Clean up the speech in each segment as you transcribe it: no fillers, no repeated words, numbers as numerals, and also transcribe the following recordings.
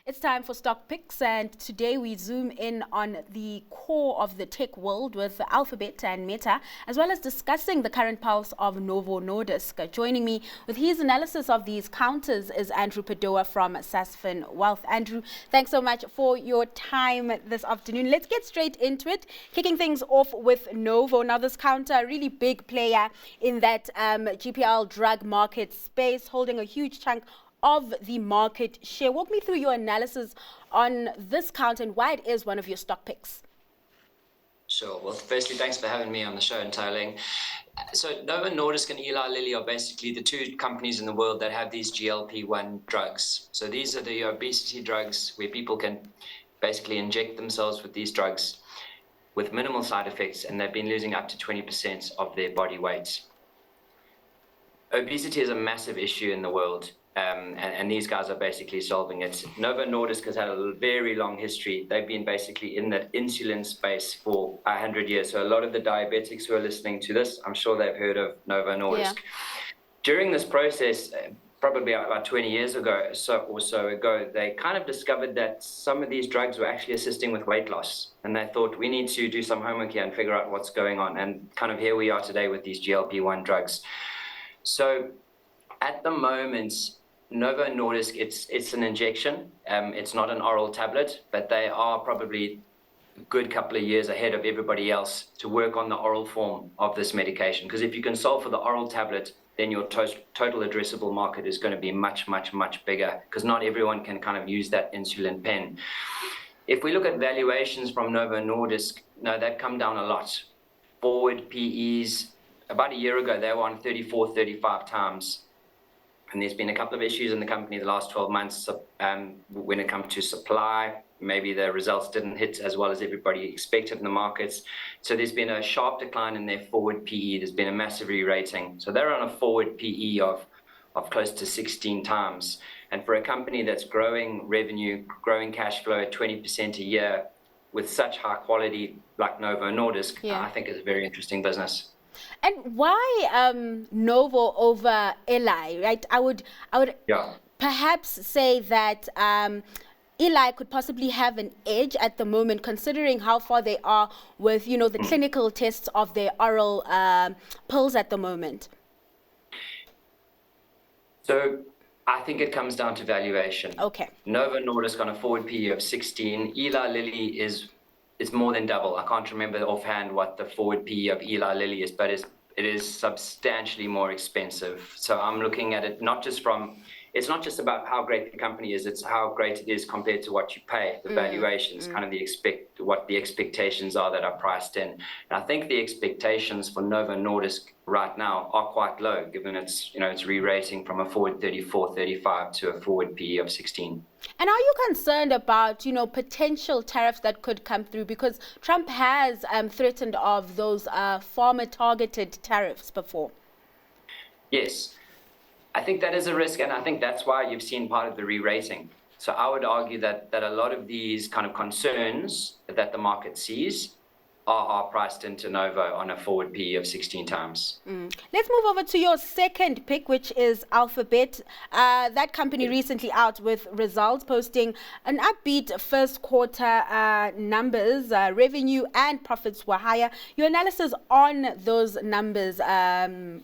It's time for Stock Picks, and today we zoom in on the core of the tech world with Alphabet and Meta, as well as discussing the current pulse of Novo Nordisk. Joining me with his analysis of these counters is Andrew Padoa from Sasfin Wealth. Andrew, thanks so much for your time this afternoon. Let's get straight into it, kicking things off with Novo. Now, this counter, a really big player in that GPL drug market space, holding a huge chunk of the market share. Walk me through your analysis on this count and why it is one of your stock picks. Sure. Well, firstly, thanks for having me on the show and Tailing. So Novo Nordisk and Eli Lilly are basically the two companies in the world that have these GLP-1 drugs. So these are the obesity drugs where people can basically inject themselves with these drugs with minimal side effects, and they've been losing up to 20% of their body weight. Obesity is a massive issue in the world. And these guys are basically solving it. Novo Nordisk has had a very long history. They've been basically in that insulin space for 100 years. So a lot of the diabetics who are listening to this, I'm sure they've heard of Novo Nordisk. Yeah. During this process, probably about 20 years ago or so ago, they kind of discovered that some of these drugs were actually assisting with weight loss. And they thought, we need to do some homework here and figure out what's going on. And kind of here we are today with these GLP-1 drugs. So at the moment, Novo Nordisk, it's an injection. It's not an oral tablet, but they are probably a good couple of years ahead of everybody else to work on the oral form of this medication. Because if you can solve for the oral tablet, then your total addressable market is going to be much, much, much bigger, because not everyone can kind of use that insulin pen. If we look at valuations from Novo Nordisk, no, they've come down a lot. Forward PEs, about a year ago, they were on 34, 35 times. And there's been a couple of issues in the company the last 12 months when it comes to supply. Maybe the results didn't hit as well as everybody expected in the markets. So there's been a sharp decline in their forward PE. There's been a massive re-rating. So they're on a forward PE of close to 16 times. And for a company that's growing revenue, growing cash flow at 20% a year with such high quality like Novo Nordisk, I think is a very interesting business. And why Novo over Eli, right? I would perhaps say that Eli could possibly have an edge at the moment, considering how far they are with, the clinical tests of their oral pills at the moment. So I think it comes down to valuation. Okay. Novo Nordisk on a forward PE of 16. Eli Lilly is more than double. I can't remember offhand what the forward PE of Eli Lilly is, but it is substantially more expensive. So I'm looking at it it's not just about how great the company is, it's how great it is compared to what you pay. The valuations, kind of what the expectations are that are priced in. And I think the expectations for Novo Nordisk right now are quite low, given it's re-rating from a forward 34, 35 to a forward PE of 16. And are you concerned about, potential tariffs that could come through? Because Trump has threatened of those farmer-targeted tariffs before. Yes. I think that is a risk, and I think that's why you've seen part of the re-rating. So I would argue that a lot of these kind of concerns that the market sees are priced into Novo on a forward PE of 16 times. Let's move over to your second pick, which is Alphabet. That company recently out with results, posting an upbeat first quarter numbers. Revenue and profits were higher. Your analysis on those numbers, Andrew?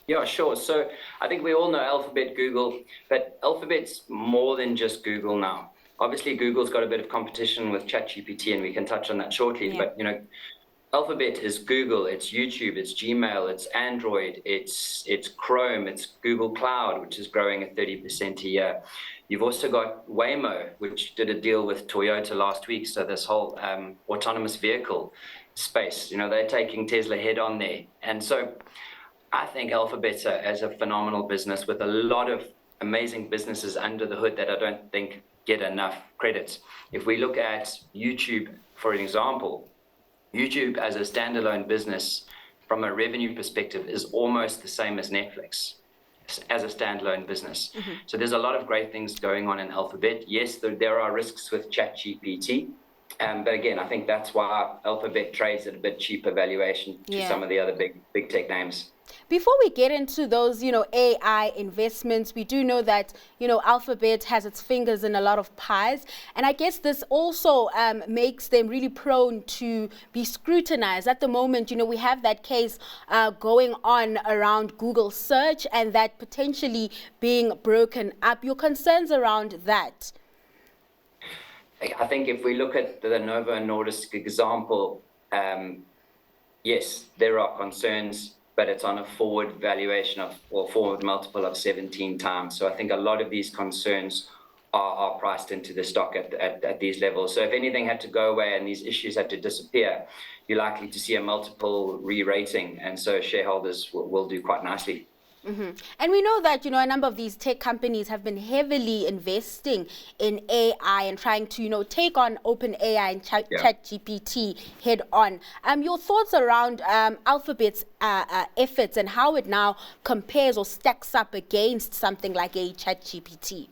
Yeah, sure. So I think we all know Alphabet, Google, but Alphabet's more than just Google now. Obviously, Google's got a bit of competition with ChatGPT, and we can touch on that shortly. Yeah. But, Alphabet is Google, it's YouTube, it's Gmail, it's Android, it's Chrome, it's Google Cloud, which is growing at 30% a year. You've also got Waymo, which did a deal with Toyota last week. So this whole autonomous vehicle space, they're taking Tesla head on there. And so I think Alphabet as a phenomenal business with a lot of amazing businesses under the hood that I don't think get enough credit. If we look at YouTube, for example, YouTube as a standalone business from a revenue perspective is almost the same as Netflix as a standalone business. So there's a lot of great things going on in Alphabet. Yes, there are risks with ChatGPT. But again, I think that's why Alphabet trades at a bit cheaper valuation to some of the other big tech names. Before we get into those, AI investments, we do know that, Alphabet has its fingers in a lot of pies. And I guess this also makes them really prone to be scrutinized. At the moment, we have that case going on around Google search and that potentially being broken up. Your concerns around that? I think if we look at the Novo Nordisk example, yes, there are concerns, but it's on a forward valuation or forward multiple of 17 times. So I think a lot of these concerns are priced into the stock at these levels. So if anything had to go away and these issues had to disappear, you're likely to see a multiple re-rating. And so shareholders will do quite nicely. Mm-hmm. And we know that, a number of these tech companies have been heavily investing in AI and trying to, take on OpenAI and ChatGPT head on. Your thoughts around Alphabet's efforts and how it now compares or stacks up against something like a ChatGPT?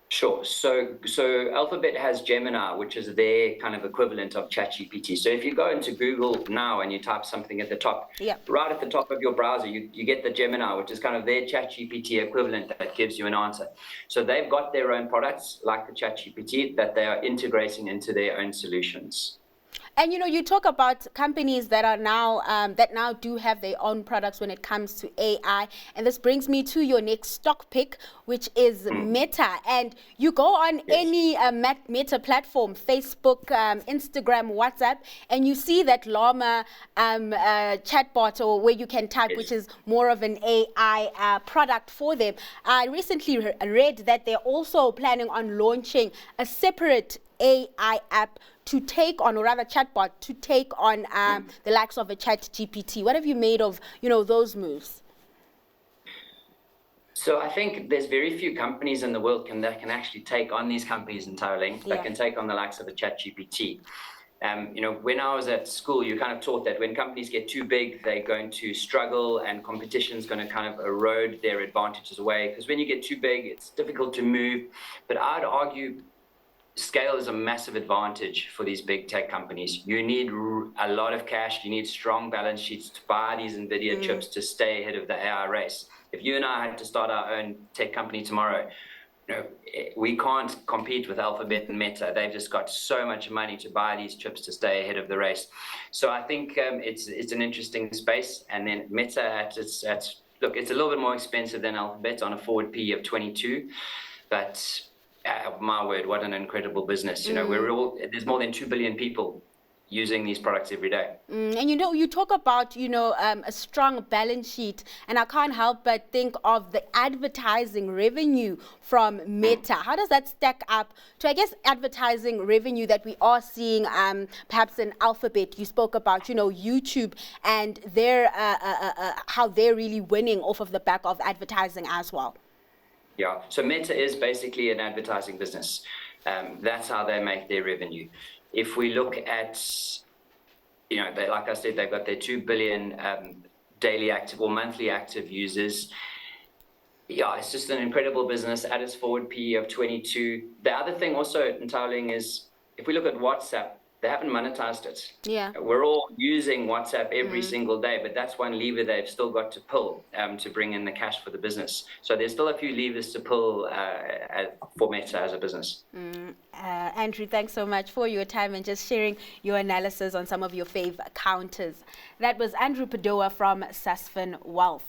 Sure. So Alphabet has Gemini, which is their kind of equivalent of ChatGPT. So if you go into Google now and you type something at the top, right at the top of your browser, you get the Gemini, which is kind of their ChatGPT equivalent that gives you an answer. So they've got their own products like the ChatGPT that they are integrating into their own solutions. And you talk about companies that are now that now do have their own products when it comes to AI, and this brings me to your next stock pick, which is Meta. And you go on any Meta platform, Facebook, Instagram, WhatsApp, and you see that Llama chatbot, or where you can type, which is more of an AI product for them. I recently read that they're also planning on launching a separate AI app to take on, or rather chatbot, to take on the likes of a ChatGPT. What have you made of, those moves? So I think there's very few companies in the world that can actually take on these companies entirely, that can take on the likes of a ChatGPT. When I was at school, you kind of taught that when companies get too big, they're going to struggle and competition is going to kind of erode their advantages away. Because when you get too big, it's difficult to move. But I'd argue scale is a massive advantage for these big tech companies. You need a lot of cash. You need strong balance sheets to buy these NVIDIA chips to stay ahead of the AI race. If you and I had to start our own tech company tomorrow, we can't compete with Alphabet and Meta. They've just got so much money to buy these chips to stay ahead of the race. So I think it's an interesting space. And then Meta, look, it's a little bit more expensive than Alphabet on a forward PE of 22, but my word, what an incredible business. There's more than 2 billion people using these products every day. And you talk about, a strong balance sheet, and I can't help but think of the advertising revenue from Meta. How does that stack up to, I guess, advertising revenue that we are seeing perhaps in Alphabet? You spoke about, YouTube and their how they're really winning off of the back of advertising as well. Yeah, so Meta is basically an advertising business. That's how they make their revenue. If we look at, like I said, they've got their 2 billion daily active or monthly active users. Yeah, it's just an incredible business at its forward PE of 22. The other thing also in Towling is, if we look at WhatsApp, they haven't monetized it. Yeah. We're all using WhatsApp every single day, but that's one lever they've still got to pull to bring in the cash for the business. So there's still a few levers to pull for Meta as a business. Andrew, thanks so much for your time and just sharing your analysis on some of your fave counters. That was Andrew Padoa from Sasfin Wealth.